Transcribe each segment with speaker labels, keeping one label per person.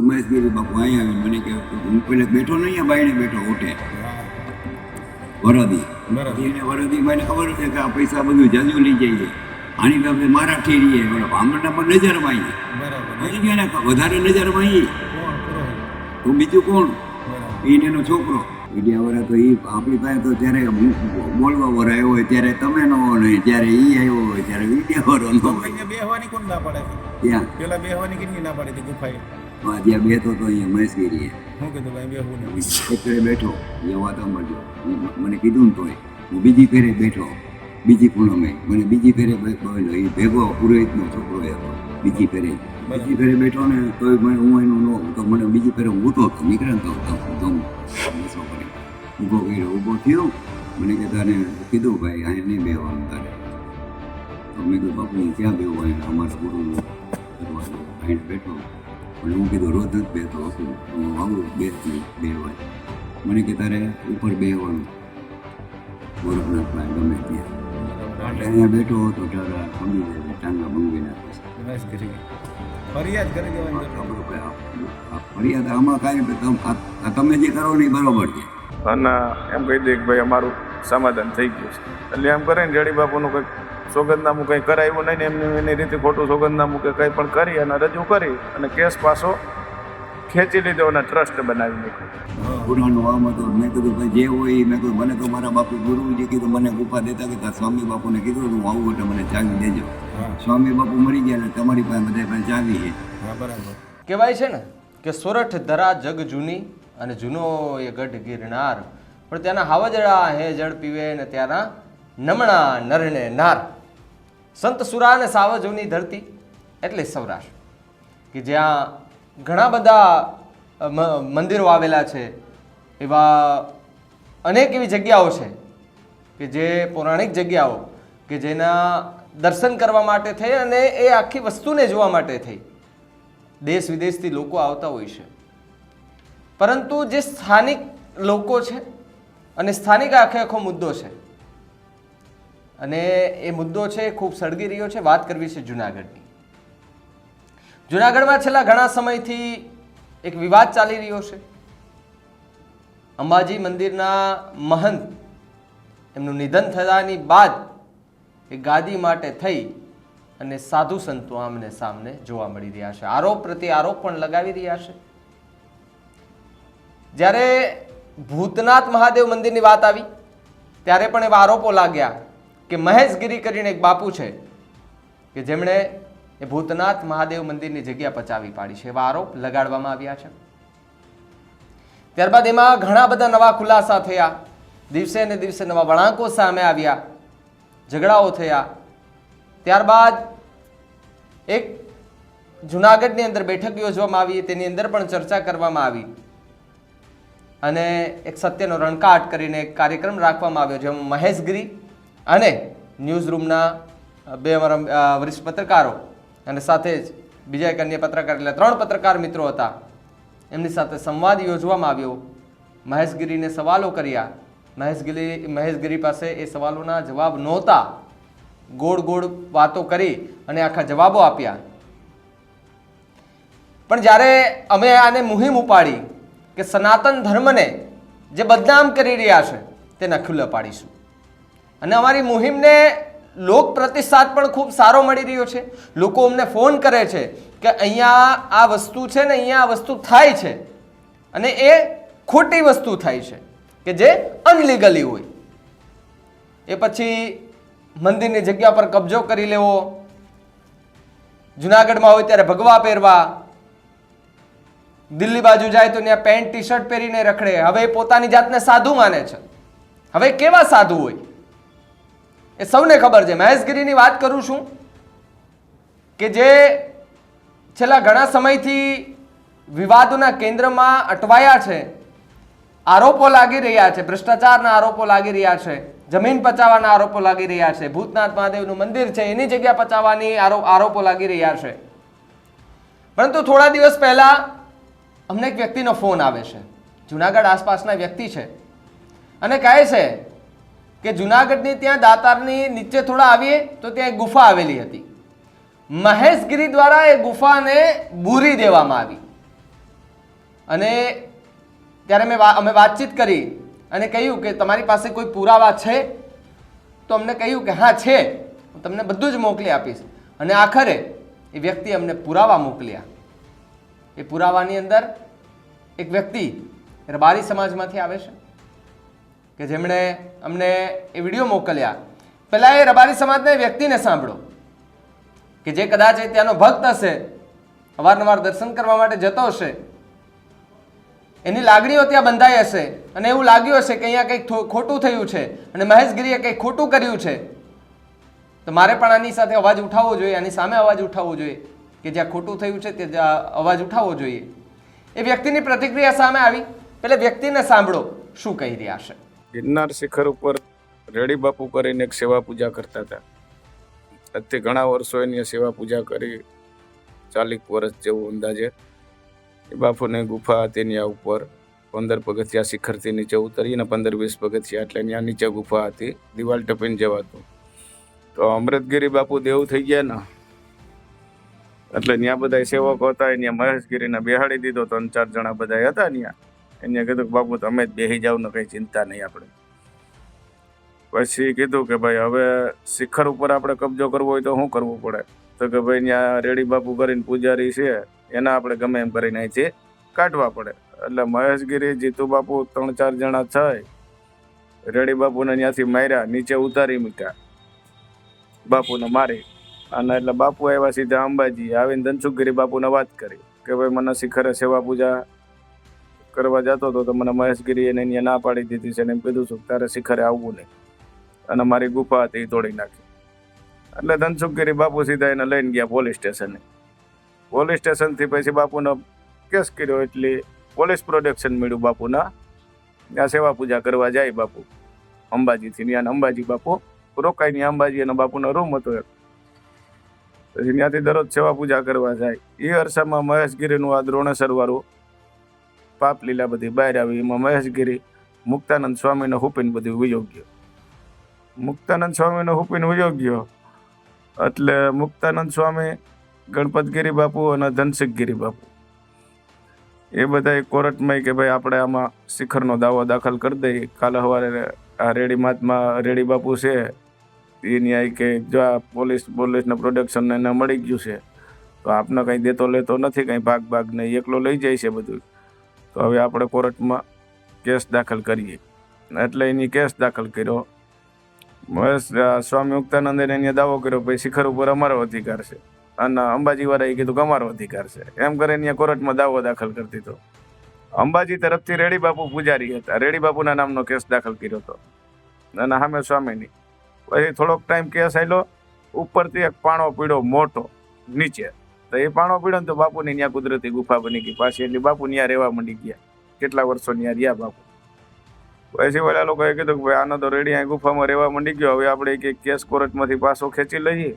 Speaker 1: મહેશગીરી બાપુ અહીંયા આવી મને કે હું પેલા બેઠો નહીં અહીંયા બાઈને બેઠો ઓટે વરદી એને વરદી મને ખબર છે કે આ પૈસા બધું જાજુ લઈ જઈએ આની બાબતે મરાઠી રહીએ બરાબર આમના પર નજરમાં આવી હજી એને વધારે નજરમાં આવી તો બીજું કોણ એનો છોકરો વિદ્યાવાળા તો એ આપણી પાસે તો ત્યારે બોલવા વાળો આવ્યો હોય ત્યારે તમે ન હોય નહીં ત્યારે એ આવ્યો હોય ત્યારે વિદ્યાવાળો ન હોય
Speaker 2: બેહવાની કોણ ના પડે
Speaker 1: ત્યાં
Speaker 2: પેલા બેહવાની કેટલી ના પડે હતી ગુફાએ
Speaker 1: જ્યાં બેઠો તો અહીંયા મહેશગીરીએ
Speaker 2: હું કીધું ભાઈ બેહવું ને
Speaker 1: એક ફેરે બેઠો એ વાત મળજો મને કીધું ને તોય હું બીજી ફેરે બેઠો બીજી પૂનમે મને બીજી ફેરે બોલ્યો એ ભેગો પુરોહિતનો છોકરો હતો બીજી ફેરે બેઠો ને તોય મને હું એનું તો મને બીજી ફેરે ઊભો તો નીકળે ને તો બસો કરી ઊભો કર્યો ઊભો થયો મને કે તારે કીધું ભાઈ અહીંયા નહીં બેહવાનું તારે તો મેં કીધું બાપુ ક્યાં બેહવું હોય અમારા ગુરુનું કરવાનું અહીં બેઠો પણ હું કીધું રોજ જ બેઠો હતું હું આવું બેહવાય મને કે તારે ઉપર બેહવાનું ગોરખનાથમાં ગમે ત્યાં અહીંયા બેઠો હતો ત્યારે કમી જાય ટાંગા બંગી નાખે
Speaker 2: ફરિયાદ કરી દેવાની
Speaker 1: ફરિયાદ આમાં કાંઈ તમે જે કરો ને એ બરોબર છે
Speaker 3: અને એમ કહી દે કે ભાઈ અમારું સમાધાન થઈ ગયું છે એટલે એમ કરે ને જડી બાપુનું કંઈક સોગંદનામું કંઈ કરાવ્યું નહીં ને એમને એની રીતે ખોટું સોગંદનામું કે કંઈ પણ કરી અને રજૂ કરી અને કેસ પાછો ખેંચી લીધો અને ટ્રસ્ટ બનાવી નાખ્યો
Speaker 1: ગુનાનું આમ હતું મેં કીધું ભાઈ જે હોય મેં કીધું મને તો મારા બાપુ ગુરુજી કીધું મને ગુફા દેતા કે સ્વામી બાપુને કીધું હું આવું એટલે મને ચાવી દેજો સ્વામી બાપુ મરી ગયા એટલે તમારી પાસે બધા પાસે ચાવી છે
Speaker 2: બરાબર
Speaker 4: કહેવાય છે ને કે સોરઠ ધરા જગ જૂની અને જૂનો એ ગઢ ગિરનાર પણ ત્યાંના હાવજડા હે જળ પીવે ને ત્યાંના નમણા નરને નાર સંત સુરા અને સાવજોની ધરતી એટલે સૌરાષ્ટ્ર કે જ્યાં ઘણા બધા મંદિરો આવેલા છે એવા અનેક એવી જગ્યાઓ છે કે જે પૌરાણિક જગ્યાઓ કે જેના દર્શન કરવા માટે થઈ અને એ આખી વસ્તુને જોવા માટે થઈ દેશ વિદેશથી લોકો આવતા હોય છે પરંતુ જે સ્થાનિક લોકો છે અને સ્થાનિક આખો મુદ્દો છે અને એ મુદ્દો છે ખૂબ સળગી રહ્યો છે વાત કરવી છે જુનાગઢની જુનાગઢમાં છેલ્લા ઘણા સમયથી એક વિવાદ ચાલી રહ્યો છે અંબાજી મંદિરના મહંત એમનું નિધન થયાની બાદ એ ગાદી માટે થઈ અને સાધુ સંતો આમને સામને જોવા મળી રહ્યા છે આરોપ પ્રત્યે આરોપ પણ લગાવી રહ્યા છે જ્યારે ભૂતનાથ મહાદેવ મંદિરની વાત આવી ત્યારે પણ એવા આરોપો લાગ્યા કે મહેશગીરી કરીને એક બાપુ છે કે જેમણે એ ભૂતનાથ મહાદેવ મંદિરની જગ્યા પચાવી પાડી છે એવા આરોપ લગાડવામાં આવ્યા છે ત્યારબાદ એમાં ઘણા બધા નવા ખુલાસા થયા દિવસે ને દિવસે નવા વળાંકો સામે આવ્યા ઝઘડાઓ થયા ત્યારબાદ એક જુનાગઢની અંદર બેઠક યોજવામાં આવી તેની અંદર પણ ચર્ચા કરવામાં આવી અને એક સત્યનો રણકાટ કરીને એક કાર્યક્રમ રાખવામાં આવ્યો જેમાં મહેશગીરી અને ન્યૂઝ રૂમના બે અમારા વરિષ્ઠ પત્રકારો અને સાથે જ બીજા એક અન્ય પત્રકાર એટલે 3 પત્રકાર મિત્રો હતા એમની સાથે સંવાદ યોજવામાં આવ્યો મહેશગીરીને સવાલો કર્યા મહેશગીરી પાસે એ સવાલોના જવાબ નહોતા ગોળ ગોળ વાતો કરી અને આખા જવાબો આપ્યા પણ જ્યારે અમે આને મુહિમ ઉપાડી કે સનાતન ધર્મને જે બદનામ કરી રહ્યા છે તેના ખુલ્લા પાડીશું અને અમારી મુહિમને લોક પ્રતિસાદ પણ ખૂબ સારો મળી રહ્યો છે લોકો અમને ફોન કરે છે કે અહીંયા આ વસ્તુ છે ને અહીંયા આ વસ્તુ થાય છે અને એ ખોટી વસ્તુ થાય છે કે જે અનલીગલી હોય એ પછી મંદિરની જગ્યા પર કબજો કરી લેવો જુનાગઢમાં હોય ત્યારે ભગવા પહેરવા દિલ્હી બાજુ જાય તો ત્યાં પેન્ટ ટી શર્ટ પહેરીને રખડે હવે પોતાની જાતને સાધુ માને છે હવે કેવા સાધુ હોય એ સૌને ખબર છે મહેશગીરીની વાત કરું છું કે જે છેલ્લા ઘણા સમયથી વિવાદોના કેન્દ્રમાં અટવાયા છે આરોપો લાગી રહ્યા છે ભ્રષ્ટાચારના આરોપો લાગી રહ્યા છે જમીન પચાવવાના આરોપો લાગી રહ્યા છે ભૂતનાથ મહાદેવનું મંદિર છે એની જગ્યા પચાવવાની આરોપો લાગી રહ્યા છે પરંતુ થોડા દિવસ પહેલા અમને એક વ્યક્તિનો ફોન આવે છે જુનાગઢ આસપાસના વ્યક્તિ છે અને કહે છે કે જુનાગઢની ત્યાં દાતારની નીચે થોડા આવીએ તો ત્યાં એક ગુફા આવેલી હતી મહેશગીરી દ્વારા એ ગુફાને બૂરી દેવામાં આવી અને ત્યારે અમે વાતચીત કરી અને કહ્યું કે તમારી પાસે કોઈ પુરાવા છે? તો અમને કહ્યું કે હા છે, હું તમને બધું જ મોકલી આપીશ. અને આખરે એ વ્યક્તિ અમને પુરાવા મોકલ્યા. એ પુરાવાની અંદર એક વ્યક્તિ રબારી સમાજમાંથી આવે છે કે જેમણે અમને એ વિડીયો મોકલ્યા. પહેલાં એ રબારી સમાજના વ્યક્તિને સાંભળો કે જે કદાચ ત્યાંનો ભક્ત હશે, અવારનવાર દર્શન કરવા માટે જતો હશે, એની લાગણીઓ ત્યાં બંધાઈ હશે અને એવું લાગ્યું હશે કે અહીંયા કંઈક ખોટું થયું છે અને મહેશગીરીએ કંઈક ખોટું કર્યું છે. તો મારે પણ આની સાથે અવાજ ઉઠાવવો જોઈએ, આની સામે અવાજ ઉઠાવવો જોઈએ કે જ્યાં ખોટું થયું છે તે અવાજ ઉઠાવવો જોઈએ. એ વ્યક્તિની પ્રતિક્રિયા સામે આવી. પેલા વ્યક્તિને સાંભળો શું કહી રહ્યા છે.
Speaker 3: ગિરનાર શિખર ઉપર રેડી બાપુ કરીને એક સેવા પૂજા કરતા હતા. આજથી ઘણા વર્ષો એની સેવા પૂજા કરી, 40 વર્ષ જેવું અંદાજે. એ બાપુની ગુફા હતી ત્યાં ઉપર 15 પગથિયા શિખરથી નીચે ઉતરીને 15-20 પગથિયા, એટલે ત્યાં નીચે ગુફા હતી, દિવાલ ટપીને જવાતું. તો અમૃતગીરી બાપુ દેવ થઈ ગયા ને, એટલે ત્યાં બધા સેવકો હતા, ત્યાં મહેશગીરીને બેહાડી દીધો. 3-4 જણા બધા હતા ત્યાં. એને કીધું કે બાપુ તમે જ બેસી જાવ ને, કંઈ ચિંતા નહીં આપણે. પછી કીધું કે ભાઈ હવે શિખર ઉપર આપણે કબજો કરવો હોય તો શું કરવું પડે? તો કે ભાઈ ત્યાં રેડી બાપુ કરીને પૂજારી છે, એના આપણે ગમે એમ કરીને અહીંથી કાઢવા પડે. એટલે મહેશગીરી, જીતુ બાપુ 3-4 જણા થાય, રેડી બાપુને ત્યાંથી માર્યા, નીચે ઉતારી મૂક્યા બાપુને મારી. અને એટલે બાપુ આવ્યા સીધા અંબાજી. આવીને ધનસુખગીરી બાપુને વાત કરી કે ભાઈ મને શિખરે સેવા પૂજા કરવા જતો હતો તો મને મહેશગીરી એને અહીંયા ના પાડી દીધી છે, અને એમ કીધું છું તારે શિખરે આવવું નહીં, અને મારી ગુફા હતી એ તોડી નાખી. એટલે ધનસુખગીરી બાપુ સીધા એને લઈને ગયા પોલીસ સ્ટેશને. પોલીસ સ્ટેશનથી પછી બાપુનો કેસ કર્યો, એટલે પોલીસ પ્રોટેક્શન મળ્યું બાપુના. ત્યાં સેવા પૂજા કરવા જાય બાપુ અંબાજીથી. ત્યાં અંબાજી બાપુ રોકાય. ત્યાં અંબાજી અને બાપુનો રૂમ હતો એક. પછી ત્યાંથી દરરોજ સેવા પૂજા કરવા જાય. એ અરસામાં મહેશગીરીનું આ દ્રોણેશ્વરવાળું પાપ લીલા બધી બહાર આવી. એમાં મહેશગીરી મુક્તાનંદ સ્વામીને હુપીને બધું વયો ગયો. મુક્તાનંદ સ્વામીને હુપીને વયો ગયો એટલે મુક્તાનંદ સ્વામી, ગણપતગીરી બાપુ અને ધનસિંહગીરી બાપુ એ બધા કોર્ટમાં કે ભાઈ આપણે આમાં શિખરનો દાવો દાખલ કરી દઈએ. કાલે સવારે આ રેડી મહાત્મા રેડી બાપુ છે એ ન્યાય કે જો આ પોલીસને પ્રોડક્શન એને મળી ગયું છે તો આપને કંઈ દેતો લેતો નથી, કંઈ ભાગ નહીં, એકલો લઈ જાય છે બધું. તો હવે આપણે કોર્ટમાં કેસ દાખલ કરીએ. એટલે એની કેસ દાખલ કર્યો. સ્વામી મુક્તાનંદે એને દાવો કર્યો ભાઈ શિખર ઉપર અમારો અધિકાર છે, અને અંબાજીવાળાએ કીધું કે અમારો અધિકાર છે. એમ કરીને અહીંયા કોર્ટમાં દાવો દાખલ કરી દીધો. અંબાજી તરફથી રેડી બાપુ પૂજારી હતા, રેડી બાપુના નામનો કેસ દાખલ કર્યો હતો, અને સામે સ્વામીની. પછી થોડોક ટાઈમ કેસ આવેલો, ઉપરથી એક પાણો પીડ્યો મોટો નીચે. તો એ પાણો પીડ્યો ને તો બાપુની ત્યાં કુદરતી ગુફા બની ગઈ પાછી. એટલે બાપુ ત્યાં રહેવા માંડી ગયા. કેટલા વર્ષો ત્યાં રહ્યા બાપુ. પછી વળ્યા લોકોએ કીધું કે ભાઈ આનો તો રેડી અહીં ગુફામાં રહેવા માંડી ગયો, હવે આપણે એક કેસ કોર્ટમાંથી પાછો ખેંચી લઈએ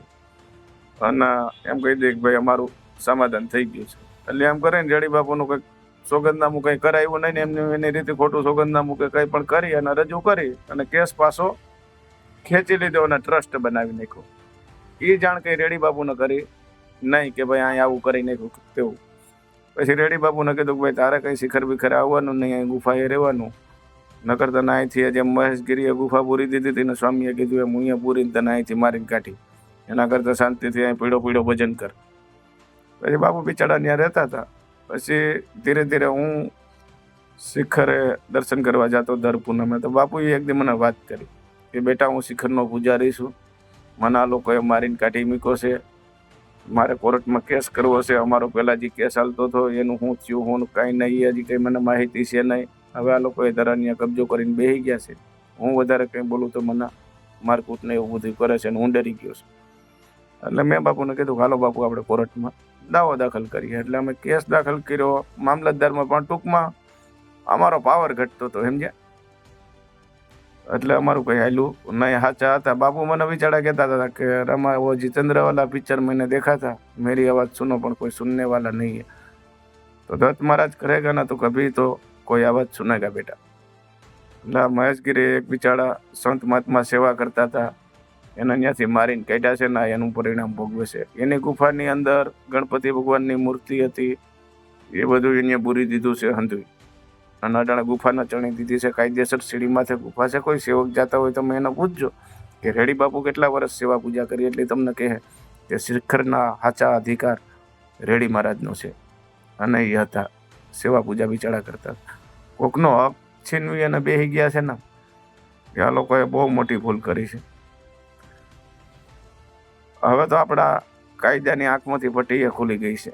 Speaker 3: અને એમ કહી દઈએ કે ભાઈ અમારું સમાધાન થઈ ગયું છે. એટલે એમ કરે ને રેડી બાપુનું કંઈક સોગંદનામું કંઈ કરાવ્યું નહીં ને એમને એની રીતે ખોટું સોગંદનામું કે કંઈ પણ કરી અને રજૂ કરી અને કેસ પાછો ખેંચી લીધો અને ટ્રસ્ટ બનાવી નાખ્યો. એ જાણ કંઈ રેડી બાપુને કરી નહીં કે ભાઈ અહીં આવું કરી નાખ્યું તેવું. પછી રેડી બાપુને કીધું કે ભાઈ તારે કંઈ શિખર બિખર આવવાનું નહીં, અહીં ગુફાએ રહેવાનું. નકર તને અહીંથી જેમ મહેશગીરીએ ગુફા પૂરી દીધી હતી ને સ્વામીએ કીધું એમ હું અહીંયા પૂરીને તને અહીંથી મારીને કાઢી, એના કરતાં શાંતિથી અહીં પીળો ભજન કર. પછી બાપુ બિચારા ત્યાં રહેતા હતા. પછી ધીરે ધીરે હું શિખરે દર્શન કરવા જતો દર પૂનમે. તો બાપુએ એક દી મને વાત કરી કે બેટા હું શિખરનો પૂજારી છું, મને આ લોકોએ મારીને કાઢી મૂક્યો છે, મારે કોર્ટમાં કેસ કરવો છે. અમારો પહેલાં જે કેસ ચાલતો હતો એનું શું થયું હું કાંઈ નહીં, હજી કંઈ મને માહિતી છે નહીં. હવે આ લોકોએ ધરાની કબજો કરીને બેસી ગયા છે. હું વધારે કંઈ બોલું તો મને મારકૂટને એવું બધું કરે છે અને હું ડરી ગયો છું. એટલે મેં બાપુને કીધું હાલો બાપુ આપણે કોર્ટમાં દાવો દાખલ કરીએ. એટલે અમે કેસ દાખલ કર્યો મામલતદારમાં, પણ ટૂંકમાં અમારો પાવર ઘટતો હતો સમજ્યા. એટલે અમારું કંઈ હાલ્યું નહીં. સાચા હતા બાપુ. મને બિચારા કહેતા હતા કે रमा वो जितेंद्र वाला पिक्चर मैंने देखा था, मेरी आवाज़ सुनो પણ કોઈ सुनने वाला नहीं है, तो दत्त महाराज करेगा ना तो कभी तो કોઈ આવાજ સુનેગા બેટા. એટલે મહેશગીરી એક બિચારા સંત મહાત્મા સેવા કરતા હતા, એને ત્યાંથી મારીને કાઢ્યા છે ને એનું પરિણામ ભોગવે છે. એની ગુફાની અંદર ગણપતિ ભગવાનની મૂર્તિ હતી, એ બધું એને પૂરી દીધું છે હંધુઈ. અને અટાણે ગુફાના ચણી દીધી છે કાયદેસર. સીડી માથે ગુફા છે. કોઈ સેવક જતા હોય તમે એને પૂછજો કે રેડી બાપુ કેટલા વર્ષ સેવા પૂજા કરી, એટલે તમને કહે કે શિખરના સાચા અધિકાર રેડી મહારાજનો છે. અને એ હતા સેવા પૂજા બિચારા કરતા. કોકનો હક છીનવી અને બેસી ગયા છે ને, એ આ લોકોએ બહુ મોટી ભૂલ કરી છે. હવે તો આપણા કાયદાની આંખમાંથી પટ્ટી ખુલી ગઈ છે.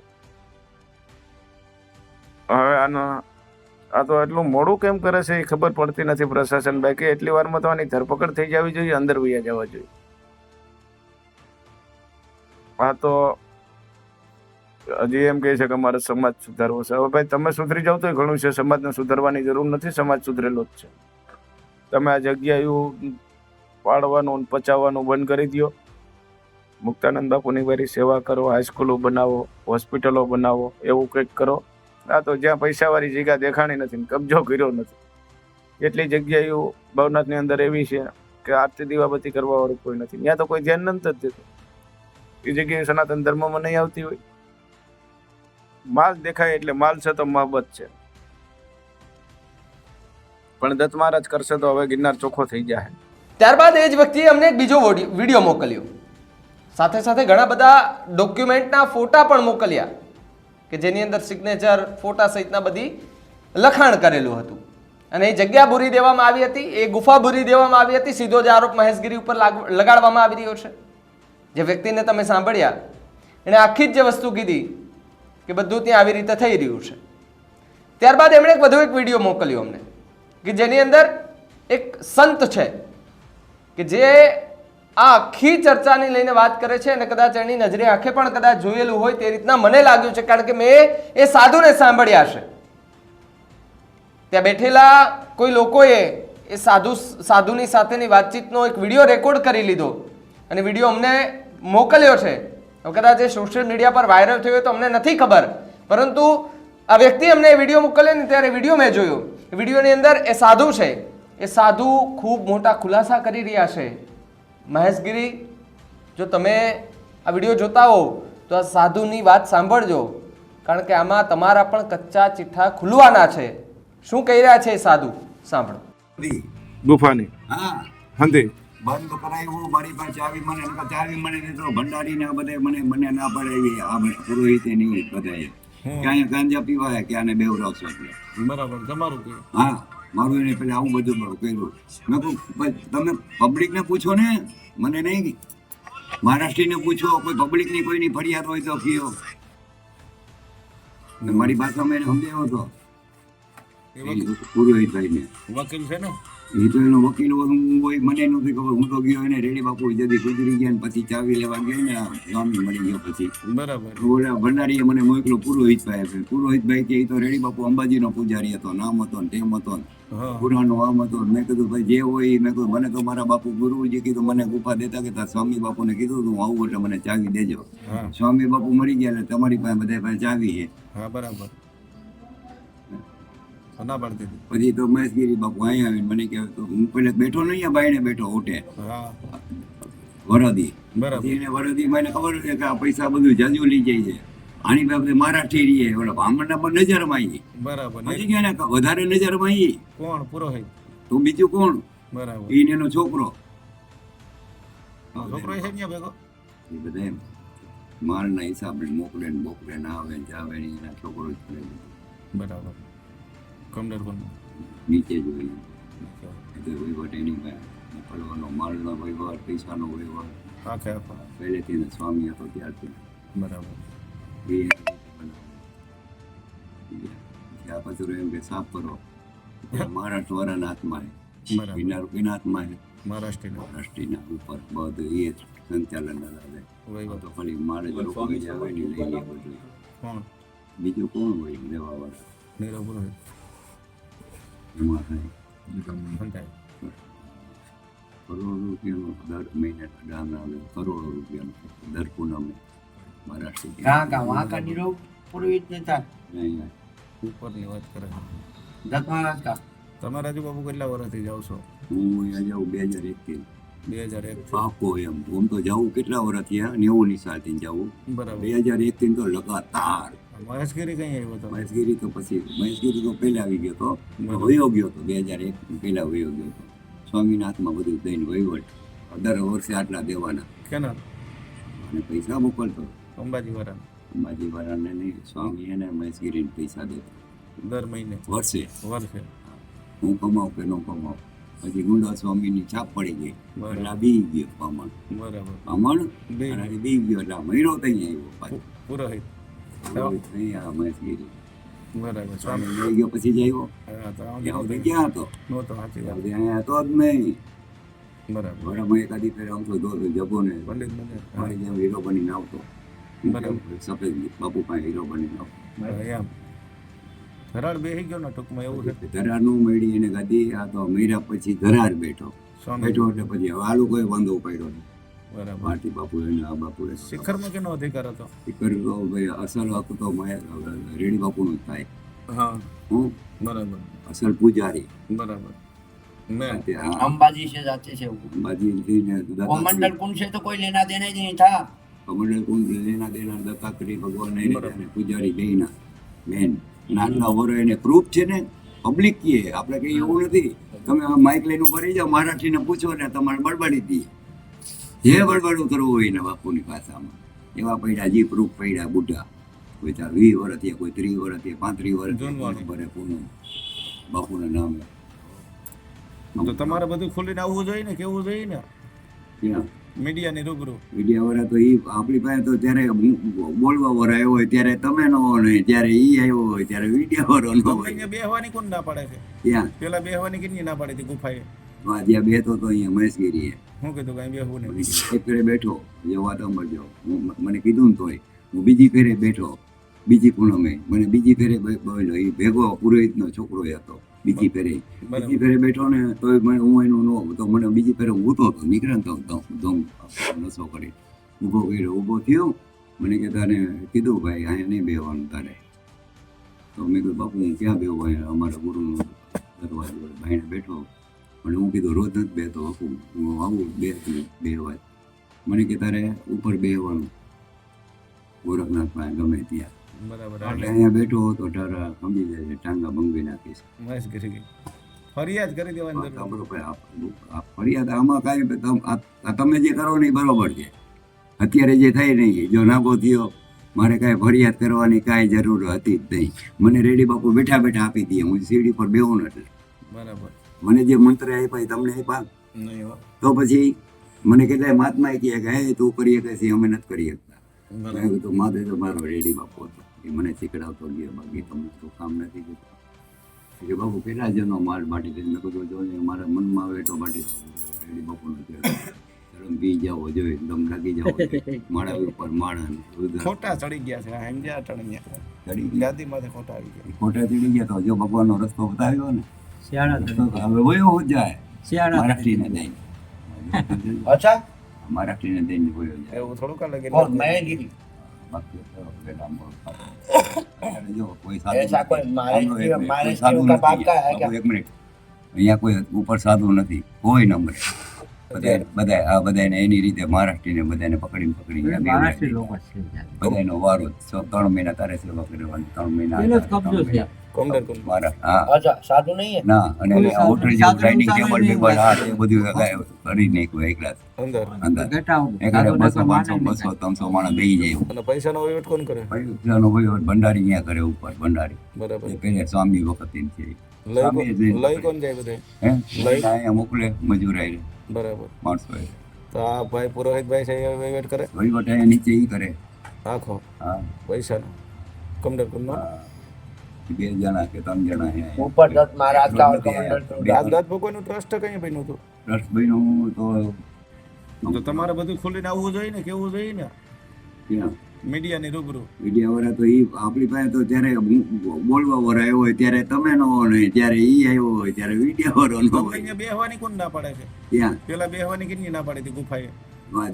Speaker 3: હવે આ તો એટલું મોડું કેમ કરે છે એ ખબર પડતી નથી પ્રશાસન. બાકી એટલી વારમાં તો આની ધરપકડ થઈ જવી જોઈએ, અંદર વયા જવા જોઈએ. આ તો હજી એમ કહે છે કે અમારે સમાજ સુધારવો છે. હવે ભાઈ તમે સુધરી જાવ તો ઘણું છે, સમાજને સુધારવાની જરૂર નથી. સમાજ સુધરેલો જ છે. તમે આ જગ્યા એવું પાડવાનું પચાવવાનું બંધ કરી દો. મુક્તાનંદ બાપુની વારી સેવા કરો, હાઈસ્કૂલો બનાવો, હોસ્પિટલો બનાવો, એવું કંઈક કરો. આ તો જ્યાં પૈસાવાળી જગ્યા દેખાણી નથી ને કબજો કર્યો નથી, એટલી જગ્યા એવું ભવનાથની અંદર એવી છે કે આરતી દીવાબત્તી કરવા વાળું કોઈ નથી. ત્યાં તો કોઈ ધ્યાન નથી દેતું. એ જગ્યાએ સનાતન ધર્મમાં નહીં આવતી હોય. માલ દેખાય એટલે માલ છે તો મોહબ્બત છે. પણ દત્ત મહારાજ કરશે તો હવે ગિરનાર ચોખ્ખો થઈ જાય.
Speaker 4: ત્યારબાદ એ જ વ્યક્તિએ અમને એક બીજો વિડીયો મોકલ્યો. સાથે સાથે ઘણા બધા ડોક્યુમેન્ટના ફોટા પણ મોકલ્યા કે જેની અંદર સિગ્નેચર, ફોટા સહિતના બધી લખાણ કરેલું હતું. અને એ જગ્યા ભૂરી દેવામાં આવી હતી, એ ગુફા ભૂરી દેવામાં આવી હતી. સીધો જ આરોપ મહેશગીરી ઉપર લગાડવામાં આવી રહ્યો છે. જે વ્યક્તિને તમે સાંભળ્યા એણે આખી જ જે વસ્તુ કીધી કે બધું ત્યાં આવી રીતે થઈ રહ્યું છે. ત્યારબાદ એમણે વધુ એક વિડીયો મોકલ્યો અમને કે જેની અંદર એક સંત છે કે જે આ આખી ચર્ચાને લઈને વાત કરે છે. અને કદાચ એની નજરે આંખે પણ કદાચ જોયેલું હોય તે રીતના મને લાગ્યું છે, કારણ કે મેં એ સાધુને સાંભળ્યા છે. ત્યાં બેઠેલા કોઈ લોકોએ એ સાધુની સાથેની વાતચીતનો એક વિડીયો રેકોર્ડ કરી લીધો અને વિડીયો અમને મોકલ્યો છે. કદાચ એ સોશિયલ મીડિયા પર વાયરલ થયો તો અમને નથી ખબર, પરંતુ આ વ્યક્તિ અમને એ વિડીયો મોકલ્યો ને ત્યારે વિડીયો મેં જોયો. એ વિડીયોની અંદર એ સાધુ છે, એ સાધુ ખૂબ મોટા ખુલાસા કરી રહ્યા છે. મહેશગીરી, જો તમે આ વિડીયો જોતા હો તો આ સાધુની વાત સાંભળજો, કારણ કે આમાં તમારા પણ કચ્ચા ચિઠ્ઠા ખુલવાના છે. શું કહી રહ્યા છે એ સાધુ, સાંભળો.
Speaker 3: ગુફાની
Speaker 1: હા
Speaker 3: હંધી
Speaker 1: બંધ કરાવ્યું. મારી પાસે ચાવી મને ચાવી મને દીધો. ભંડારીને બધે મને ના પડાવી. આ પુરોહિતે નહીં બધાએ ક્યાંય ગાંજા પીવાય કે આને બેવડાવશો એટલે.
Speaker 2: બરાબર, તમારું કે
Speaker 1: હા, મારું એને પેલા આવું બધું કર્યું. મેં કહું તમે પબ્લિકને પૂછો ને, મને નહીં. મહારાષ્ટ્રીને પૂછો, કોઈ પબ્લિકની કોઈની ફરિયાદ હોય તો કયો. મારી ભાષામાં એને સમજાવ્યો હતો પુરોહિતભાઈને.
Speaker 2: વકીલ છે ને,
Speaker 1: એ તો એનો વકીલ હોય મને નથી ખબર. હું તો ગયો એને રેડી બાપુ જલ્દી ગુજરી ગયા ને પછી ચાવી લેવા ગયા ને સ્વામી મળી ગયો. પછી
Speaker 2: બરાબર,
Speaker 1: ઓલા ભંડારીએ મને મોકલો પુરોહિતભાઈ. પુરોહિતભાઈ કે એ તો રેડી બાપુ અંબાજીનો પૂજારી હતો, નામ હતો ને તેમ હતો ને
Speaker 2: હા,
Speaker 1: પુરાનો આમ હતો. મેં કીધું ભાઈ જે હોય. મેં કીધું મને તો મારા બાપુ ગુરુજી કીધું મને ગુફા દેતા કે સ્વામી બાપુને કીધું હું આવું એટલે મને ચાવી દેજો.
Speaker 2: હા,
Speaker 1: સ્વામી બાપુ મરી ગયા એટલે તમારી પાસે બધા પાસે ચાવી છે.
Speaker 2: હા, બરાબર. તો ના પાડતી હતી.
Speaker 1: પછી તો મહેશગીરી બાપુ અહીંયા આવીને મને કહે તો હું પેલા બેઠો નહીં, અહીંયા બાઈને બેઠો ઓટે
Speaker 2: હા,
Speaker 1: વરદી.
Speaker 2: બરાબર.
Speaker 1: પછી એને વરદી મને ખબર છે કે આ પૈસા બધું જાજુ લઈ જાય છે. આની પાસે મરાઠી રહીએ ઓલા બ્રાહ્મણના પણ નજરમાં આવી.
Speaker 2: બરાબર.
Speaker 1: પછી કે એને વધારે નજરમાં આવી
Speaker 2: કોણ પુરોહિત?
Speaker 1: તો બીજું કોણ?
Speaker 2: બરાબર.
Speaker 1: એને એનો છોકરો.
Speaker 2: છોકરો છે ને ભેગો?
Speaker 1: એ બધા એમ મારના હિસાબે મોકલે ને બોકલે ને આવે ને જાવે ને એના છોકરો જ કરે.
Speaker 2: બરાબર. કમડર કોણ?
Speaker 1: નીચે જોઈએ તો વહીવટ એની મોકલવાનો, માલનો વહીવટ, પૈસાનો વહીવટ
Speaker 2: આખે આખો.
Speaker 1: પહેલેથી એને સ્વામી હતો ત્યારથી
Speaker 2: બરાબર.
Speaker 1: એ આ પછી એમ કે સાફ કરો. મહારાષ્ટ્રવાળાના હાથમાં છે,
Speaker 2: બરાબર.
Speaker 1: ગિરનારના હાથમાં છે,
Speaker 2: મહારાષ્ટ્રીનો
Speaker 1: રાષ્ટ્રીના ઉપર બધું એ જ સંચાલન આવે.
Speaker 2: વહીવટ.
Speaker 1: તો ખાલી મારે જ લોકો બીજા હોય ને લઈ લે બધું.
Speaker 2: કોણ?
Speaker 1: બીજું કોણ હોય લેવાવાળા?
Speaker 2: નીરવ પુરોહિત.
Speaker 1: એમાં થાય
Speaker 2: સંતાય.
Speaker 1: કરોડો રૂપિયાનો દર મહિને દાન આવે. કરોડો રૂપિયાનો દર પૂનમે મહારાષ્ટ્ર
Speaker 5: वहाँ का नीरव पुरोहित ने था
Speaker 2: ઉપરની વાત કરે.
Speaker 5: दत्त महाराज का
Speaker 2: તમે રાજુબાબુ કેટલા વર્ષથી જાઓ છો?
Speaker 1: હું અહીંયા જાઉં 2001
Speaker 2: 2001.
Speaker 1: પાકો એમ. આમ તો જાઉં કેટલા વર્ષ થયા, 90 ની સાથે જાઉં.
Speaker 2: બરાબર.
Speaker 1: 2001 તો લગાતાર
Speaker 2: મહેશગીરી કઈ આવ્યો હતો?
Speaker 1: મહેશગીરી તો પછી મહેશગીરી તો પહેલા આવી ગયો હતો, વયો ગયો હતો 2001 પહેલા વયો ગયો હતો. સ્વામિનાથમાં બધું દઈને વહીવટ દર વર્ષે આટલા દેવાના
Speaker 2: કેના?
Speaker 1: અને પૈસા મોકલતો
Speaker 2: અંબાજી વાળા
Speaker 1: અંબાજી વાળાને નહીં, સ્વામી એને મહેશગીરીને પૈસા દેતો
Speaker 2: દર મહિને
Speaker 1: વર્ષે.
Speaker 2: વર્ષે.
Speaker 1: હું કમાઉં કે ન કમાઉં. પછી ગુંડા સ્વામીની છાપ પડી ગઈ
Speaker 2: બરાબર.
Speaker 1: એટલે આ બી ગયો પામણ
Speaker 2: બરાબર.
Speaker 1: પામણ
Speaker 2: બે.
Speaker 1: અને બી ગયો એટલે આ મહિનો તો અહીંયા આવ્યો પાછો.
Speaker 2: પુરોહિત.
Speaker 1: અહીંયા મહેશગીરી
Speaker 2: બરાબર.
Speaker 1: સ્વામી
Speaker 2: સ્વામી.
Speaker 1: લઈ ગયો પછી જ આવ્યો.
Speaker 2: હા, તો આ
Speaker 1: ત્યાં સુધી
Speaker 2: બધું
Speaker 1: ક્યાં હતો?
Speaker 2: નહોતો, સાચી વાત.
Speaker 1: ત્યાં સુધી અહીંયા હતો જ નહીં.
Speaker 2: બરાબર.
Speaker 1: વરામાં એકાદી ફેર આમતો દોડતો જગો ને
Speaker 2: પંડિત મને
Speaker 1: મારી જેમ હીરો બનીને આવતો.
Speaker 2: બરાબર.
Speaker 1: સફેદ બાપુ પાસે હીરો બનીને આવતો.
Speaker 2: એમ ધરાડ બેસી ગયો ને ટૂંકમાં એવું છે.
Speaker 1: ધરાર નું મળી એને ગાદી, આ તો મહિરા પછી ધરાર બેઠો
Speaker 2: સ્વામી.
Speaker 1: બેઠો એટલે પછી હવે આ લોકોએ વાંધો પડ્યો નહીં.
Speaker 2: બરાબર.
Speaker 1: ભારતી બાપુ એને આ બાપુ
Speaker 2: શિખરમાં કેનો અધિકાર હતો?
Speaker 1: કર્યું તો ભાઈ અસલ હક તો રેડી બાપુનું જ થાય.
Speaker 2: હા,
Speaker 1: હું
Speaker 2: બરાબર.
Speaker 1: અસલ પૂજારી
Speaker 2: બરાબર. મેં
Speaker 1: તે આ
Speaker 5: अंबाजी से जाते थे वो
Speaker 1: અંબાજીથી ને
Speaker 5: वो
Speaker 1: દત્તાત્રેય-
Speaker 5: मंडल कुंड से तो कोई लेना देना ही नहीं था।
Speaker 1: કમંડલ કુંજ લેના દેના દત્તાત્રેય ભગવાન એને અને પૂજારી બેયના મેન નાના વરો એને પ્રૂફ છે ને, પબ્લિક કીએ આપણે કઈ એવું નથી. તમે આ માઇક લઈને ઉભા રહી જાઓ, મરાઠીને પૂછો ને તમારે બળબડી દઈએ. જે બળબડું કરવું હોય ને બાપુની ભાષામાં એવા પડ્યા, જે પ્રૂફ પડ્યા બુઢા. કોઈ ચાર 20 વર્ષ થયા, કોઈ 30 વર્ષ થયા, 35 વર્ષ
Speaker 2: જૂનવાણી.
Speaker 1: ભરે પૂનું બાપુના નામે.
Speaker 2: તો તમારે બધું ખોલીને આવવું જોઈએ ને, કેવું જોઈએ ને
Speaker 1: ત્યાં
Speaker 2: મીડિયાની રૂબરૂ.
Speaker 1: મીડિયાવાળા તો એ આપણી પાસે તો ત્યારે બોલવા વાળો આવ્યો હોય ત્યારે તમે ન હોય ને, જ્યારે એ આવ્યો હોય ત્યારે મીડિયાવાળો ન
Speaker 2: તો
Speaker 1: હોય.
Speaker 2: અહીંયા બેહવાની કોણ ના પાડે છે?
Speaker 1: ત્યાં
Speaker 2: પેલા બેહવાની કેટલી ના પાડી હતી ગુફાએ?
Speaker 1: જ્યાં બેઠો તો અહીંયા મહેશગીરીએ
Speaker 2: હું કીધું કઈ બેહવું નહીં.
Speaker 1: એક ફેરે બેઠો જે વાત સાંભળજો, મને કીધું ને તોય હું બીજી ફેરે બેઠો, બીજી પૂનમે મને બીજી ફેરે બોલ્યો. એ ભેગો પુરોહિતનો છોકરો હતો. બીજી ફેરે બેઠો ને તોય હું એનું નો તો મને બીજી ફેરે ઊભો હતો, નીકળે ને તો ધમ નશો કરી ઊભો કર્યો. ઊભો થયો, મને કે તારે કીધું ભાઈ અહીંયા નહીં બેહવાનું તારે. તો મેં કીધું બાપુ હું ક્યાં બેહું, અહીંયા અમારા ગુરુનો દરવાજો ભાઈને બેઠો. પણ હું કીધું રોજ નથી બેહતો બાપુ, હું આવું બેહવા. મને કે તારે ઉપર બેહવાનું ગોરખનાથમાં ગમે ત્યાં.
Speaker 2: બરાબર.
Speaker 1: એટલે
Speaker 2: એટલે
Speaker 1: અહીંયા બેઠો તો ટારા સમજી જાય છે, ટાંગા બંગી નાખીશ.
Speaker 2: મહેશ કરી ગઈ. ફરિયાદ કરી દેવાની જરૂર.
Speaker 1: ખબર ભાઈ આ ફરિયાદ આમાં કાંઈ આ તમે જે કરો ને એ બરોબર છે. અત્યારે જે થાય નહીં, જો નાગો થયો મારે કાંઈ ફરિયાદ કરવાની કાંઈ જરૂર હતી જ નહીં. મને રેડી બાપુ બેઠા બેઠા આપી દઈએ, હું સીડી પર બેહું નથી.
Speaker 2: બરાબર.
Speaker 1: મને જે મંત્ર આપ્યા એ તમને આપ્યા
Speaker 2: નહીં હો.
Speaker 1: તો પછી મને કેટલાય મહાત્માએ કહે કે હે તું કરી શકે છે, અમે નથી કરી શકતા.
Speaker 2: બરાબર.
Speaker 1: મેં કીધું માથે તો મારો રેડી બાપુ હતો, એ મને શીખડાવતો ગયો, બાકી તમને તો કામ નથી કરતા. કે બાપુ કેટલા જણનો માલ બાટી દે. મેં કીધું જો ને મારા મનમાં આવે તો બાટી રેડી બાપુનો ધરમ પી જાવો જોઈએ, દમ લાગી જાવો જોઈએ. માળા ઉપર માળા ને રુદ્ર
Speaker 2: ખોટા ચડી ગયા છે. આ સમજ્યા ચડી ગયા.
Speaker 1: ચડી ગયા.
Speaker 2: ગાદીમાંથી ખોટા આવી ગયા.
Speaker 1: ખોટા ચડી ગયા તો જો ભગવાનનો રસ્તો બતાવ્યો ને, રસ્તો તો હવે વયો જાય મહારાષ્ટ્રીને દઈને.
Speaker 5: अच्छा
Speaker 1: મહારાષ્ટ્રીને દઈને વયો જાય.
Speaker 2: એવું થોડુંક અલગ
Speaker 5: और मैं गिरी
Speaker 1: બાકી તો પેલા અત્યારે જો કોઈ સાધુ
Speaker 5: ऐसा कोई
Speaker 1: નથી.
Speaker 5: महाराज
Speaker 1: સાંભળો એક મિનિટ,
Speaker 5: महाराज
Speaker 1: કોઈ સાધુ
Speaker 5: का बाप
Speaker 1: નથી.
Speaker 5: का है क्या?
Speaker 1: બાબુ એક મિનિટ, અહીંયા કોઈ ઉપર સાધુ નથી, કોઈ નંબર. બધા બધાને એની રીતે મહારાષ્ટ્રીને બધાને પકડીને બધાનો વારો જ. 3 મહિના તારે સેવા કરવાની, 3 મહિના
Speaker 2: કોમડર કોમ.
Speaker 1: મહારાષ્ટ્ર. હા
Speaker 5: अच्छा साधु नहीं है
Speaker 1: ના, અને એને હોટલ જેવું ડાઇનિંગ ટેબલ બેબલ હા એ બધું કરી નાખ્યું એક ક્લાસ
Speaker 2: અંદર.
Speaker 1: અંદર. એકાદે 200 500 200 300 માણસ બેસી જાય.
Speaker 2: અને પૈસાનો વહીવટ કોણ કરે?
Speaker 1: પૈસાનો વહીવટ ભંડારી અહીંયા કરે, ઉપર ભંડારી.
Speaker 2: બરાબર.
Speaker 1: એ પહેલે સ્વામી વખત છે.
Speaker 2: લઈ કોણ જાય બધે?
Speaker 1: હે અહીંયા મોકલે મજૂર આવી
Speaker 2: બરાબર.
Speaker 1: માણસો એ
Speaker 2: તો આ ભાઈ પુરોહિત ભાઈ છે એ વહીવટ કરે
Speaker 1: વહીવટ અહીંયા નીચે ઈ કરે.
Speaker 2: આખો
Speaker 1: હા
Speaker 2: પૈસાનો કમડર કોમનો.
Speaker 1: 2 જણા કે 3 જણા અહીંયા.
Speaker 5: ऊपर दत्त महाराज का और कमंडल तो
Speaker 2: દાદા ભગવાનનું ટ્રસ્ટ કઈ બન્યું હતું?
Speaker 1: ટ્રસ્ટ બન્યું તો
Speaker 2: તો તમારે બધું ખોલીને આવવું જોઈએ ને, કેવું જોઈએ ને
Speaker 1: ત્યાં
Speaker 2: મીડિયાની રૂબરૂ.
Speaker 1: મીડિયાવાળા તો એ આપણી પાસે તો જ્યારે બોલવા વાળો આવ્યો હોય ત્યારે તમે ન હોય ને, જ્યારે એ આવ્યો હોય ત્યારે મીડિયાવાળો ન
Speaker 2: તો
Speaker 1: હોય.
Speaker 2: અહીંયા બેહવાની કોણ ના પાડે છે?
Speaker 1: ત્યાં
Speaker 2: પેલા બેહવાની કેટલી ના પાડી હતી ગુફાએ?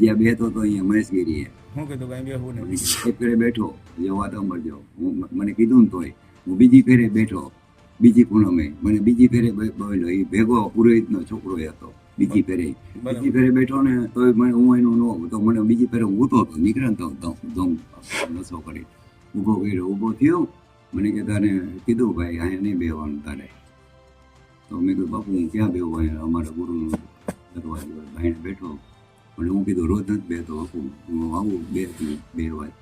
Speaker 1: જ્યાં બેઠો તો અહીંયા મહેશગીરીએ
Speaker 2: હું કીધું કઈ બેહવું નહીં.
Speaker 1: એક ફેરે બેઠો જે વાત સાંભળજો, મને કીધું ને તોય હું બીજી ફેરે બેઠો, બીજી પૂનમે મને બીજી ફેરે બોલ્યો. એ ભેગો પુરોહિતનો છોકરો હતો. બીજી ફેરે બેઠો ને તોય હું એનું નો તો મને બીજી ફેરે ઊભો હતો, નીકળે ને તો ધમ નશો કરી ઊભો કર્યો, ઊભો થયો, મને કે તારે કીધું ભાઈ અહીંયા નહીં બેહવાનું તારે. તો મેં કીધું બાપુ હું ક્યાં બેહું, અહીંયા અમારા ગુરુનો દરવાજો ભાઈને બેઠો. અને હું કીધું રોજ નથી બેહતો બાપુ, હું આવું બેહવાય.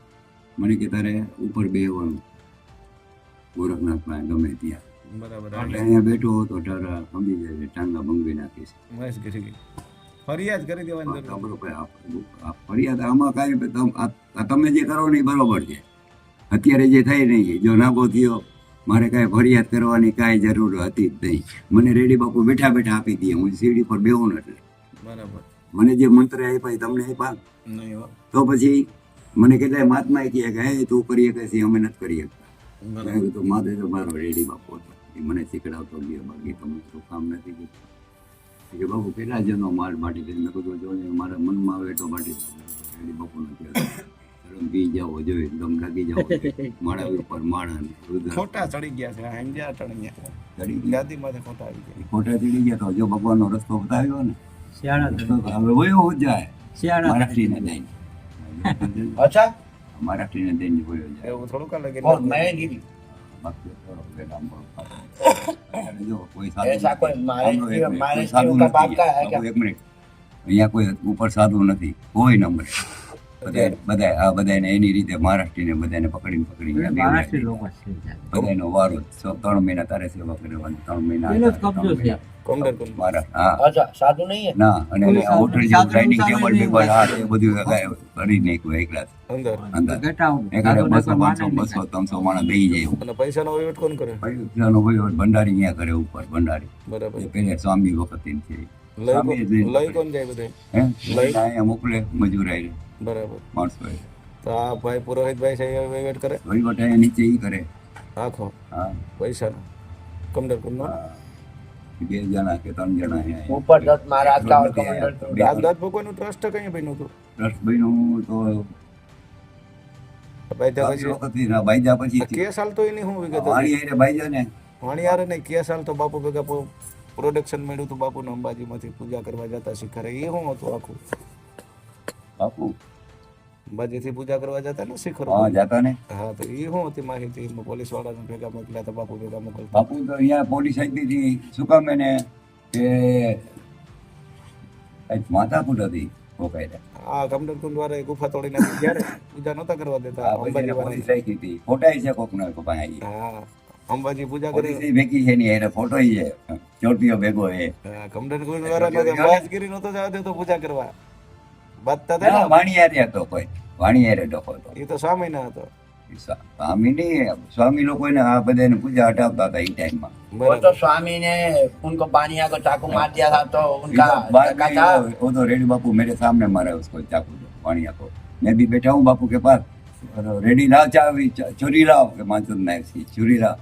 Speaker 1: મને કે તારે ઉપર બેહવાનું ગોરખનાથમાં ગમે ત્યાં.
Speaker 2: બરાબર
Speaker 1: એટલે અહીંયા બેઠો તો તારા સમજી જાય ટાંગા બંગવી નાખીશ.
Speaker 2: મહેશ ગીરી ફરિયાદ કરી દેવાની જરૂર
Speaker 1: બરોબર ભાઈ, આ ફરિયાદ આમાં કાંઈ તમે જે કરો ને એ બરોબર છે. અત્યારે જે થાય નહીં, જો નાગો થયો મારે કાંઈ ફરિયાદ કરવાની કાંઈ જરૂર હતી જ નહીં. મને રેડી બાપુ બેઠા બેઠા આપી દઈએ, હું સીડી પર બેહું ને એટલે
Speaker 2: બરાબર
Speaker 1: મને જે મંત્ર આપ્યા એ તમને આપ્યા.
Speaker 2: નહીં હો
Speaker 1: તો પછી મને કેટલાય મહાત્માએ કહે કે હે તું કરી શકે છે, અમે નથી કરી શકતા.
Speaker 2: બરાબર
Speaker 1: મેં કીધું માથે તો મારો રેડી બાપુ હતો, એ મને શીખડાવતો ગયો, બાકી તમે શું કામ નથી કીધું. કે બાપુ કેટલા જણનો માર બાટી દે. મેં કીધું જો મારા મનમાં આવે તો બાટી રેડી બાપુ નથી પી જાવો જોઈએ, દમ લાગી જાવો જોઈએ. માળા ઉપર માળા ને રુદ્ર
Speaker 2: ખોટા ચડી ગયા છે સમજ્યા ચડી ગયા
Speaker 1: ચડી ગયા.
Speaker 2: ગાદીમાંથી ખોટા આવી ગયા
Speaker 1: ખોટા ચડી ગયા તો જો ભગવાનનો રસ્તો બતાવ્યો ને રસ્તો તો હવે વયો જ જાય. મરાઠીને દઈને
Speaker 5: અચ્છા
Speaker 1: મરાઠીને દઈને વયો જાય.
Speaker 2: એવું થોડુંક લાગે
Speaker 5: कौन महेशगिरी
Speaker 1: બાકી થોડો વેદામ પર અત્યારે જો કોઈ
Speaker 5: ऐसा कोई
Speaker 1: સાધુ
Speaker 5: महाराष्ट्र का बाप का है क्या?
Speaker 1: એક મિનિટ, અહીંયા કોઈ ઉપર સાધુ નથી, કોઈ નંબર બધા બધાને એની રીતે મહારાષ્ટ્રીને બધાને પકડીને બધાનો વારો 3 મહિના તારે સેવા કરવાની, 3 મહિના
Speaker 2: કોમડર કોમ
Speaker 1: મહારાષ્ટ્ર. હા
Speaker 5: अच्छा साधु नहीं है
Speaker 1: ના, અને હોટલ જેવું ડાઇનિંગ ટેબલ ટેબલ હા એ બધું કરી નાખ્યું એકલા
Speaker 2: અંદર
Speaker 1: અંદર. એકલા 200 500 200 300 માણસ બેસી જાય.
Speaker 2: અને પૈસાનો વહીવટ કોણ કરે
Speaker 1: પૈસાનો વહીવટ ભંડારી ત્યાં કરે, ઉપર ભંડારી.
Speaker 2: બરાબર
Speaker 1: એ પહેલા સ્વામી વખતની છે. સ્વામી જ લઈને
Speaker 2: લઈ કોણ જાય બધે
Speaker 1: હે અહીંયા મોકલે મજૂર આવી
Speaker 2: બરાબર
Speaker 1: માણસો એ.
Speaker 2: તો આ ભાઈ પુરોહિતભાઈ છે એ વહીવટ કરે
Speaker 1: વહીવટ અહીંયા નીચે ઈ કરે.
Speaker 2: આખો
Speaker 1: હા
Speaker 2: પૈસાનો કમડર કોમ
Speaker 1: હા. 2 જણા કે 3 જણા અહીંયા
Speaker 5: ऊपर दत्त महाराज का और कमंडल तो
Speaker 1: બે
Speaker 2: દાદ ભગવાનનું ટ્રસ્ટ કઈ બન્યું હતું
Speaker 1: ટ્રસ્ટ બન્યું તો
Speaker 2: ભાઈ ત્યાં
Speaker 1: સ્વામી
Speaker 2: પછી
Speaker 1: વખતથી ના બાઈજા પછી
Speaker 2: કેસ હાલ તો એની શું વિગત
Speaker 1: વાણી હારે બાઈજા ને
Speaker 2: વાણિયારે નહીં કેસ હાલ તો બાપુ ભેગા પ્રોડક્શન મળ્યું હતું બાપુને અંબાજીમાંથી પૂજા કરવા જતા શિખરે એ શું હતું આખું
Speaker 1: બાપુ
Speaker 2: અંબાજીથી પૂજા કરવા જતા ને શિખર
Speaker 1: હા જાતા ને
Speaker 2: હા તો એ શું હતી માહિતી પોલીસ વાળાને ભેગા મોકલ્યા હતા બાપુ ભેગા મોકલતા
Speaker 1: બાપુ તો અહીંયા પોલીસ આપી હતી. શું કામ એને કે કંઈક માથાકૂટ હતી પોકાઈને.
Speaker 2: આ કમડર કુંડ વાળા ગુફા તોડી નાખી ત્યારે પૂજા નહોતા કરવા દેતા
Speaker 1: આ પછી એને
Speaker 2: અંબાજી
Speaker 1: પોલીસ
Speaker 2: વાળા
Speaker 1: રાખી હતી. ફોટાય છે કોકનો કપાઈ.
Speaker 2: હા અંબાજી પૂજા
Speaker 1: પોલીસ
Speaker 2: કરી
Speaker 1: ભેગી છે ની એને ફોટો છે ચોટીઓ ભેગો એ
Speaker 2: કમડર કુંડ વાળા મહેશગીરી નહોતો જવા દેતો પૂજા કરવા બાદતા હતા ને
Speaker 1: વાણિયારે હતો કોઈ વાણિયારે ડખો હતો.
Speaker 2: એ તો સ્વામી ના હતો
Speaker 1: સ્વામી નહીં, સ્વામી લોકો એને આ બધાને પૂજા હટાવતા હતા એ ટાઈમમાં.
Speaker 5: वो
Speaker 2: બરાબર
Speaker 5: तो स्वामी ने उनको बानिया को चाकू मार दिया था तो उनका लड़का था
Speaker 1: वो तो रेडी बापू मेरे सामने मारा उसको चाकू वाणिया को. मैं भी बैठा हूँ बापू के पास, रेडी लाओ चाबी चोरी लाओ के माचुर नायक सी चोरी लाओ.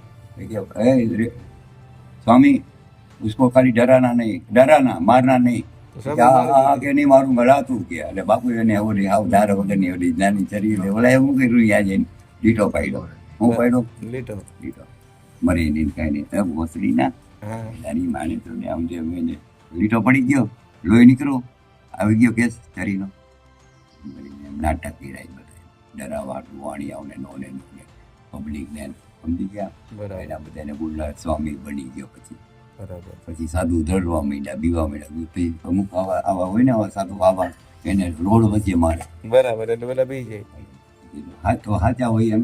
Speaker 1: स्वामी उसको खाली डराना नहीं, डराना मारना नहीं. आगे नहीं मारूंगा ला तू क्या. એટલે બાપુ એને ઓલી હાવ ધાર વગરની ઓલી નાની ચરી લે ઓલા એવું કર્યું યા જઈને લીટો પાડ્યો. હું પાડ્યો
Speaker 2: લીટો
Speaker 1: લીટો મરી નહીં કાંઈ નહીં ભોસડી ના
Speaker 2: હા
Speaker 1: તારી માને તો ને આમ જે મેને લીટો પડી ગયો, લોહી નીકળો આવી ગયો કેસ ચરીનો. નાટક પીરાય બધા ડરાવા વાણી આવને નોને નોને પબ્લિક ને સમજી ગયા.
Speaker 2: બરાબર
Speaker 1: એના બધાને ગુંડા સ્વામી બની ગયો.
Speaker 2: બરાબર
Speaker 1: પછી સાધુ ધરવા માંડ્યા, બીવા માંડ્યા. પછી અમુક આવા હોય ને આવા સાધુ આવા એને રોડ વચ્ચે મારે.
Speaker 2: બરાબર એટલે પેલા બી જાય
Speaker 1: તો સાચા હોય એમ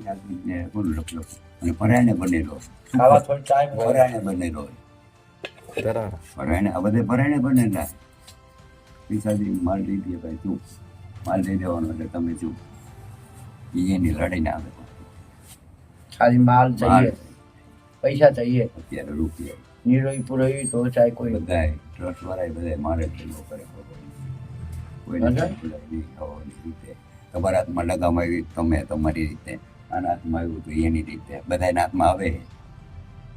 Speaker 1: ને કોણ લખલો અને પરાયણે બનેલો,
Speaker 5: खावा थोड़ी चाय
Speaker 1: પરાયણે બનેલો
Speaker 2: ધરાણા
Speaker 1: પરાયણે આ બધે પરાયણે બનેલા. પૈસાથી માલ દઈ દે ભાઈ તું માલ દઈ દેવાનો એટલે તમે શું એની લડાઈને આવે.
Speaker 5: खाली माल चाहिए पैसा चाहिए
Speaker 1: અત્યારે રૂપિયા
Speaker 5: निरोई पुरोई तो चाहे कोई
Speaker 1: બધા ટ્રસ્ટ વાળા બધા મારે જ ન કરે. કોઈને
Speaker 5: અચ્છા.
Speaker 1: નહીં ખાવાની રીતે તમારા હાથમાં લગામ આવી તમે તમારી રીતે, આના હાથમાં આવ્યું તો એની રીતે, બધાના હાથમાં આવે.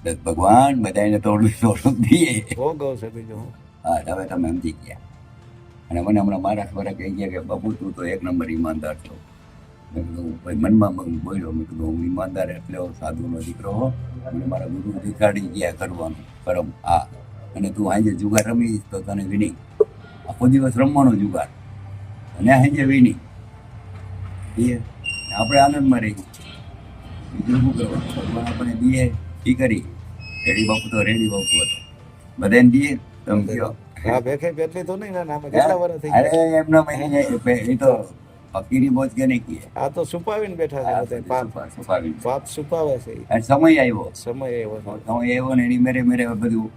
Speaker 1: બસ ભગવાન બધાને થોડું દઈએ.
Speaker 2: બહુ ગૌ છે બીજું હું
Speaker 1: હા હવે તમે સમજી ગયા. અને મને હમણાં મહારાષ્ટ્ર કહી ગયા કે બાપુ તું તો 1 નંબર ઈમાનદાર છો. મેં કીધું ભાઈ મનમાં બોલ્યો, મેં કીધું હું ઈમાનદાર એટલે સાધુનો દીકરો હો. મને મારા ગુરુ શીખવાડી ગયા કરવાનું કરમ હા. અને તું આજે જુગાર રમીશ તો તને વિનિંગ, આખો દિવસ રમવાનો જુગાર અને આજે વિનિંગ. એ આપણે આનંદમાં રહી બીજું શું કરવાનું? ભગવાન આપણને દીએ એ કરી. રેડી બાપુ તો રેડી બાપુ હતો. બધાને દીએ તમે કહો.
Speaker 2: હા ભેખે પેટલી તો નહીં ના કેટલા વર્ષ થઈ
Speaker 1: અરે
Speaker 2: ગયા
Speaker 1: એમના મહિને એ તો ફકીરી બોજ કે નહીં કીએ.
Speaker 2: આ તો છુપાવીને બેઠા છે બધા પાપ
Speaker 1: છુપાવી.
Speaker 2: પાપ છુપાવે છે ઈ.
Speaker 1: અને સમય આવ્યો,
Speaker 2: સમય એવો છે.
Speaker 1: સમય આવ્યો ને એની મેરે મેરે બધું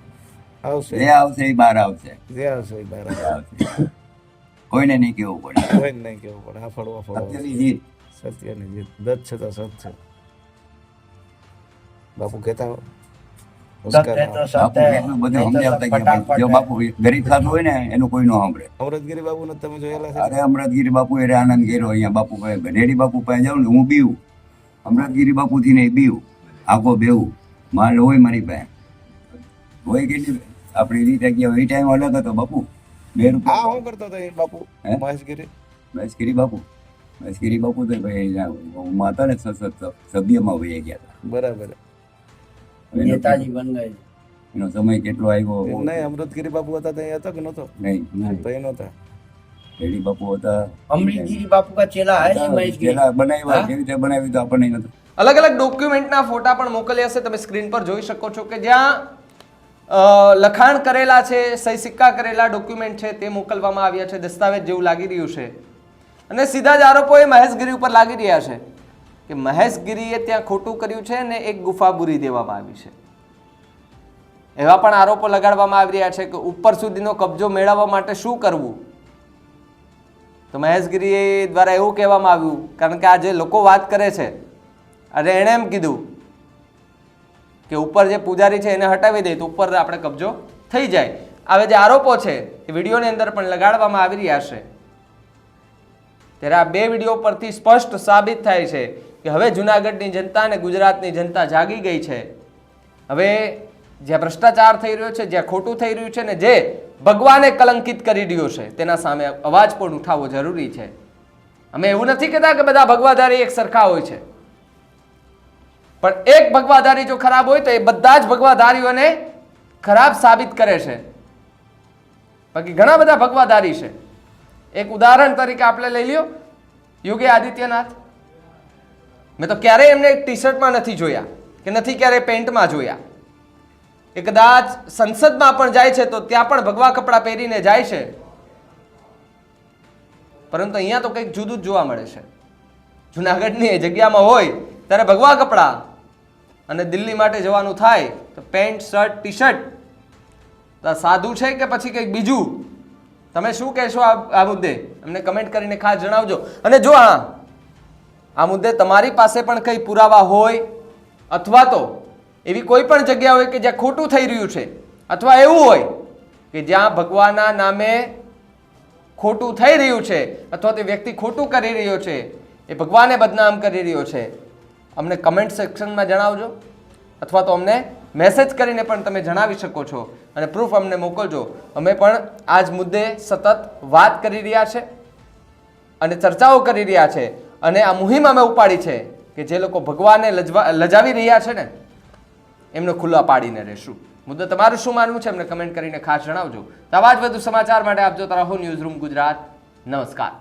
Speaker 2: આવશે
Speaker 1: જે આવશે એ બહાર આવશે.
Speaker 2: જે આવશે ઈ બહાર
Speaker 1: જે આવશે. કોઈને નહીં કેવું પડે.
Speaker 2: કોઈને નહીં કેવું પડે આ ફળવા ફળવા
Speaker 1: સત્યની જીત.
Speaker 2: સત્યની જીત દત્ત છે તો સત્ય બાપુ કહેતા હો.
Speaker 5: દત્ત એ તો
Speaker 1: બાપુ
Speaker 5: સત્ય,
Speaker 1: એટલું બધું
Speaker 5: એ તો
Speaker 1: સમજાવતા ગયા પણ
Speaker 5: ફટાફટ.
Speaker 1: જો બાપુ ગરીબ થતું હોય ને એનું કોઈ ન સાંભળે.
Speaker 2: અમૃતગીરી બાબુને તમે જોયેલા છે
Speaker 1: અરે અમૃતગીરી બાપુ એ આનંદ કર્યો અહીંયા બાપુ પાસે રેડી બાપુ પાસે જાઉં ને હું બીવું. અમૃતગીરી બાપુ થી નહીં બીવું, આગો બેવું. માલ હોય મારી પાસે હોય કેટલી આપણી રીતે ગયા એ ટાઈમ અલગ હતો બાપુ. 2
Speaker 2: આ
Speaker 1: રૂપિયા
Speaker 2: શું કરતો હતો એ બાપુ
Speaker 1: હે?
Speaker 2: મહેશગીરી
Speaker 1: મહેશગીરી બાપુ. મહેશગીરી બાપુ તો ભાઈ માતા ને સભ્યમાં વહી ગયા હતા.
Speaker 2: બરાબર
Speaker 5: નેતાજી બન ગઈ.
Speaker 1: એનો સમય કેટલો આવ્યો
Speaker 2: નહીં અમૃતગીરી બાપુ હતા ત્યાં હતો કે નહોતો
Speaker 1: નહીં.
Speaker 2: તો એ નહોતા
Speaker 1: રેડી બાપુ હતા.
Speaker 5: અમૃતગીરી બાપુ કા ચેલા હે ये महेश गिरी।
Speaker 1: પેલા બનાવ્યા કેવી રીતે બનાવ્યું તો આપણને નથી.
Speaker 4: અલગ અલગ ડોક્યુમેન્ટના ફોટા પણ મોકલ્યા છે, તમે સ્ક્રીન પર જોઈ શકો છો કે જ્યાં લખાણ કરેલા છે, સહી સિક્કા કરેલા ડોક્યુમેન્ટ છે તે મોકલવામાં આવ્યા છે, દસ્તાવેજ જેવું લાગી રહ્યું છે. અને સીધા જ આરોપો એ મહેશગીરી ઉપર લાગી રહ્યા છે કે મહેશગીરીએ ત્યાં ખોટું કર્યું છે અને એક ગુફા બુરી દેવામાં આવી છે. એવા પણ આરોપો લગાડવામાં આવી રહ્યા છે કે ઉપર સુધીનો કબજો મેળવવા માટે શું કરવું. તો મહેશગીરી દ્વારા એવું કહેવામાં આવ્યું, કારણ કે આ જે લોકો વાત કરે છે અને એણે એમ કીધું કે ઉપર જે પૂજારી છે એને હટાવી દે તો ઉપર આપણે કબજો થઈ જાય. હવે જે આરોપો છે એ વિડીયોની અંદર પણ લગાડવામાં આવી રહ્યા છે. ત્યારે આ 2 વિડીયો પરથી સ્પષ્ટ સાબિત થાય છે કે હવે જૂનાગઢની જનતા અને ગુજરાતની જનતા જાગી ગઈ છે. હવે જ્યાં ભ્રષ્ટાચાર થઈ રહ્યો છે, જ્યાં ખોટું થઈ રહ્યું છે ને જે ભગવાને કલંકિત કરી રહ્યો છે તેના સામે અવાજ પણ ઉઠાવવો જરૂરી છે. અમે એવું નથી કહેતા કે બધા ભગવાધારી એક સરખા હોય છે, પણ એક ભગવાધારી જો ખરાબ હોય તો એ બધા જ ભગવાધારીઓને ખરાબ સાબિત કરે છે. બાકી ઘણા બધા ભગવાધારી છે. એક ઉદાહરણ તરીકે આપણે લઈ લ્યો યોગી આદિત્યનાથ. મેં તો ક્યારેય એમને ટી શર્ટમાં નથી જોયા કે નથી ક્યારેય પેન્ટમાં જોયા. એ કદાચ સંસદમાં પણ જાય છે તો ત્યાં પણ ભગવા કપડાં પહેરીને જાય છે, પરંતુ અહીંયા તો કંઈક જુદું જ જોવા મળે છે. જુનાગઢની એ જગ્યામાં હોય ત્યારે ભગવા કપડાં અને દિલ્હી માટે જવાનું થાય તો પેન્ટ શર્ટ ટી શર્ટ. તો આ સાદું છે કે પછી કંઈક બીજું? તમે શું કહેશો આ મુદ્દે? અમને કમેન્ટ કરીને ખાસ જણાવજો. અને જો આ મુદ્દે તમારી પાસે પણ કંઈ પુરાવા હોય અથવા તો એવી કોઈ પણ જગ્યા હોય કે જ્યાં ખોટું થઈ રહ્યું છે, અથવા એવું હોય કે જ્યાં ભગવાનના નામે ખોટું થઈ રહ્યું છે અથવા તે વ્યક્તિ ખોટું કરી રહ્યો છે, એ ભગવાનને બદનામ કરી રહ્યો છે, અમને કમેન્ટ સેક્શનમાં જણાવજો અથવા તો અમને મેસેજ કરીને પણ તમે જણાવી શકો છો અને પ્રૂફ અમને મોકલજો. અમે પણ આ જ મુદ્દે સતત વાત કરી રહ્યા છે અને ચર્ચાઓ કરી રહ્યા છે અને આ મુહિમ અમે ઉપાડી છે કે જે લોકો ભગવાનને લજાવી રહ્યા છે ને એમને ખુલ્લા પાડીને રહેશું. મુદ્દે તમારું શું માનવું છે અમને કમેન્ટ કરીને ખાસ જણાવજો. તો આવા જ વધુ સમાચાર માટે આપ જોતા રહો ન્યૂઝ રૂમ ગુજરાત. નમસ્કાર.